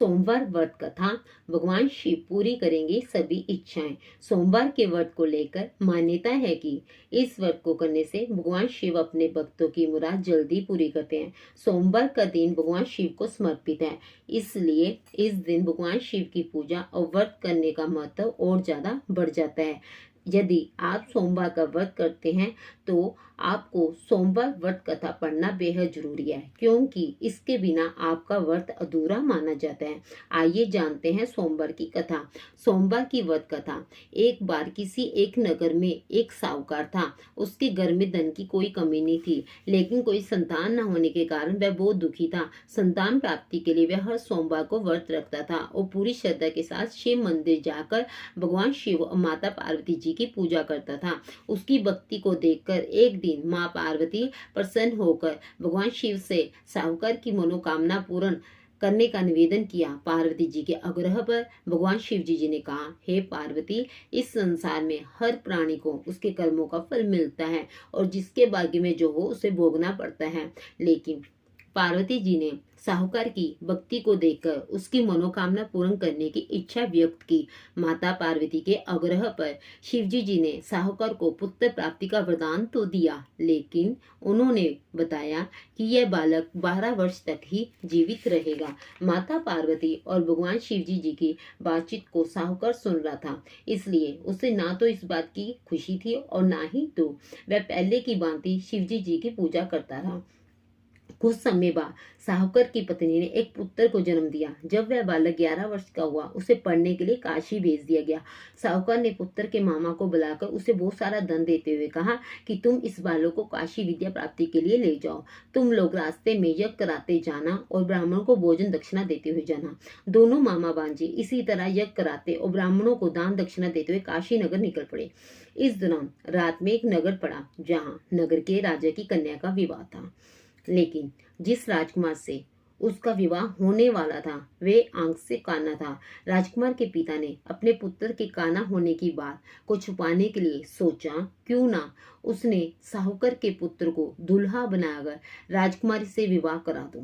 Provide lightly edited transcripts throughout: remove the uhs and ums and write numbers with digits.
सोमवार व्रत कथा। भगवान शिव पूरी करेंगे सभी इच्छाएं। सोमवार के व्रत को लेकर मान्यता है कि इस व्रत को करने से भगवान शिव अपने भक्तों की मुराद जल्दी पूरी करते हैं। सोमवार का दिन भगवान शिव को समर्पित है, इसलिए इस दिन भगवान शिव की पूजा और व्रत करने का महत्व और ज्यादा बढ़ जाता है। यदि आप सोमवार का व्रत करते हैं तो आपको सोमवार व्रत कथा पढ़ना बेहद जरूरी है, क्योंकि इसके बिना आपका व्रत अधूरा माना जाता है। आइए जानते हैं सोमवार की कथा। सोमवार की व्रत कथा। एक बार किसी एक नगर में एक साहूकार था। उसके घर में धन की कोई कमी नहीं थी, लेकिन कोई संतान न होने के कारण वह बहुत दुखी था। संतान प्राप्ति के लिए वह हर सोमवार को व्रत रखता था और पूरी श्रद्धा के साथ शिव मंदिर जाकर भगवान शिव और माता पार्वती जी की पूजा करता था। उसकी भक्ति को देखकर एक दिन माँ पार्वती प्रसन्न होकर भगवान शिव से साहूकार की मनोकामना पूर्ण करने का निवेदन किया। पार्वती जी के आग्रह पर भगवान शिव जी ने कहा, हे पार्वती, इस संसार में हर प्राणी को उसके कर्मों का फल मिलता है और जिसके भाग्य में जो हो उसे भोगना पड़ता है। लेकिन पार्वती जी ने साहूकार की भक्ति को देखकर उसकी मनोकामना पूर्ण करने की इच्छा व्यक्त की। माता पार्वती के आग्रह पर शिवजी जी ने साहूकार को पुत्र प्राप्ति का वरदान तो दिया, लेकिन उन्होंने बताया कि यह बालक 12 वर्ष तक ही जीवित रहेगा। माता पार्वती और भगवान शिवजी जी की बातचीत को साहूकार सुन रहा था, इसलिए उसे ना तो इस बात की खुशी थी और ना ही तो वह पहले की भांति शिवजी जी की पूजा करता रहा। कुछ समय बाद साहूकार की पत्नी ने एक पुत्र को जन्म दिया। जब वह बालक 11 वर्ष का हुआ, उसे पढ़ने के लिए काशी भेज दिया गया। साहूकार ने पुत्र के मामा को बुलाकर उसे बहुत सारा धन देते हुए कहा कि तुम इस बालक को काशी विद्या प्राप्ति के लिए ले जाओ। तुम लोग रास्ते में यज्ञ कराते जाना और ब्राह्मणों को भोजन दक्षिणा देते हुए जाना। दोनों मामा भांजे इसी तरह यज्ञ कराते और ब्राह्मणों को दान दक्षिणा देते हुए काशी नगर निकल पड़े। इस दौरान रात में एक नगर पड़ा, जहाँ नगर के राजा की कन्या का विवाह था। लेकिन जिस राजकुमार से उसका विवाह होने वाला था वे आंख से काना था। राजकुमार के पिता ने अपने पुत्र के काना होने की बात को छुपाने के लिए सोचा, क्यों ना उसने साहूकार के पुत्र को दूल्हा बनाकर राजकुमारी से विवाह करा दूं।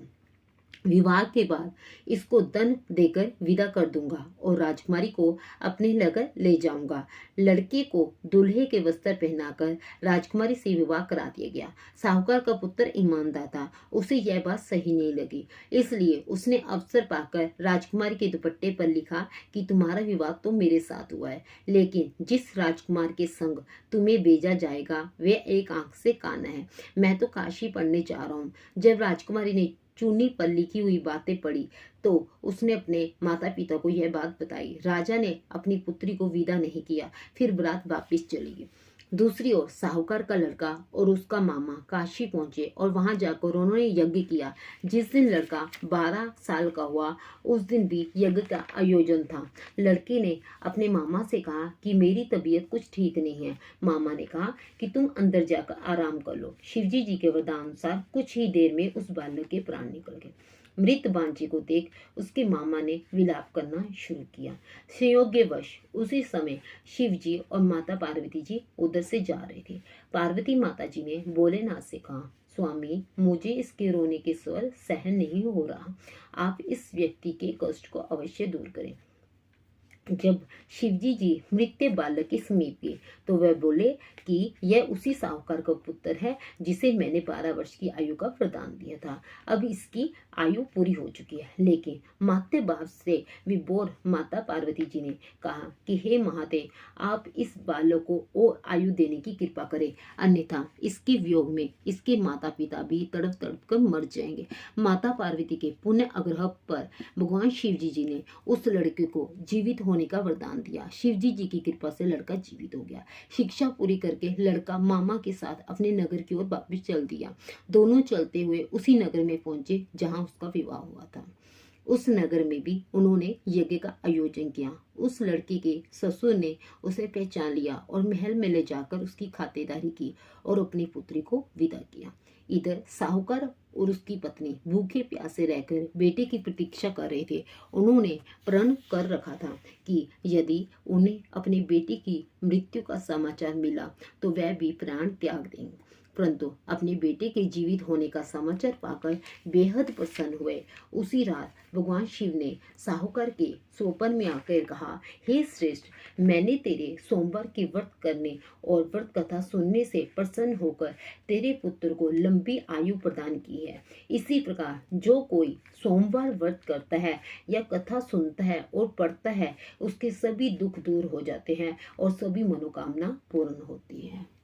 विवाह के बाद इसको धन देकर विदा कर दूंगा और राजकुमारी को अपने नगर ले जाऊंगा। लड़के को दूल्हे के वस्त्र पहनाकर राजकुमारी से विवाह करा दिया गया। साहूकार का पुत्र ईमानदार था, उसे यह बात सही नहीं लगी, इसलिए उसने अवसर पाकर राजकुमारी के दुपट्टे पर लिखा कि तुम्हारा विवाह तो मेरे साथ हुआ है, लेकिन जिस राजकुमार के संग तुम्हें भेजा जाएगा वे एक आंख से काना है। मैं तो काशी पढ़ने जा रहा हूँ। जब राजकुमारी ने चूनी पर लिखी हुई बातें पढ़ी तो उसने अपने माता पिता को यह बात बताई। राजा ने अपनी पुत्री को विदा नहीं किया, फिर बारात वापिस चली गई। दूसरी ओर साहूकार का लड़का और उसका मामा काशी पहुंचे और वहां जाकर उन्होंने यज्ञ किया। जिस दिन लड़का 12 साल का हुआ उस दिन भी यज्ञ का आयोजन था। लड़के ने अपने मामा से कहा कि मेरी तबीयत कुछ ठीक नहीं है। मामा ने कहा कि तुम अंदर जाकर आराम कर लो। शिवजी जी के वरदान अनुसार कुछ ही देर में उस बालक के प्राण निकल गए। मृत बांझे को देख उसके मामा ने विलाप करना शुरू किया। संयोग्यवश उसी समय शिव जी और माता पार्वती जी उधर से जा रहे थे। पार्वती माता जी ने भोलेनाथ से कहा, स्वामी, मुझे इसके रोने के स्वर सहन नहीं हो रहा, आप इस व्यक्ति के कष्ट को अवश्य दूर करें। जब शिवजी जी मृत बालक के समीप गए तो वह बोले कि यह उसी साहूकार का पुत्र है जिसे मैंने 12 वर्ष की आयु का वरदान दिया था। अब इसकी आयु पूरी हो चुकी है। लेकिन माते भाव से विभोर माता पार्वती जी ने कहा कि हे महादेव, आप इस बालक को और आयु देने की कृपा करें, अन्यथा इसके वियोग में इसके माता पिता भी तड़प तड़प कर मर जाएंगे। माता पार्वती के पुण्य आग्रह पर भगवान शिव जी ने उस लड़के को जीवित होने का वरदान दिया। शिवजी जी की कृपा से लड़का जीवित हो गया। शिक्षा पूरी करके लड़का मामा के साथ अपने नगर की ओर वापस चल दिया। दोनों चलते हुए उसी नगर में पहुंचे जहां उसका विवाह हुआ था। उस नगर में भी उन्होंने यज्ञ का आयोजन किया। उस लड़के के ससुर ने उसे पहचान लिया और महल में ले जाकर उसकी खातिरदारी की और अपनी पुत्री को विदा किया। इधर साहूकार और उसकी पत्नी भूखे प्यासे रहकर बेटे की प्रतीक्षा कर रहे थे। उन्होंने प्रण कर रखा था कि यदि उन्हें अपनी बेटी की मृत्यु का समाचार मिला तो वह भी प्राण त्याग देंगे। परंतु अपने बेटे के जीवित होने का समाचार पाकर बेहद प्रसन्न हुए। उसी रात भगवान शिव ने साहूकार के सोपन में आकर कहा, हे श्रेष्ठ, मैंने तेरे सोमवार के व्रत करने और व्रत कथा सुनने से प्रसन्न होकर तेरे पुत्र को लंबी आयु प्रदान की है। इसी प्रकार जो कोई सोमवार व्रत करता है या कथा सुनता है और पढ़ता है, उसके सभी दुख दूर हो जाते हैं और सभी मनोकामना पूर्ण होती है।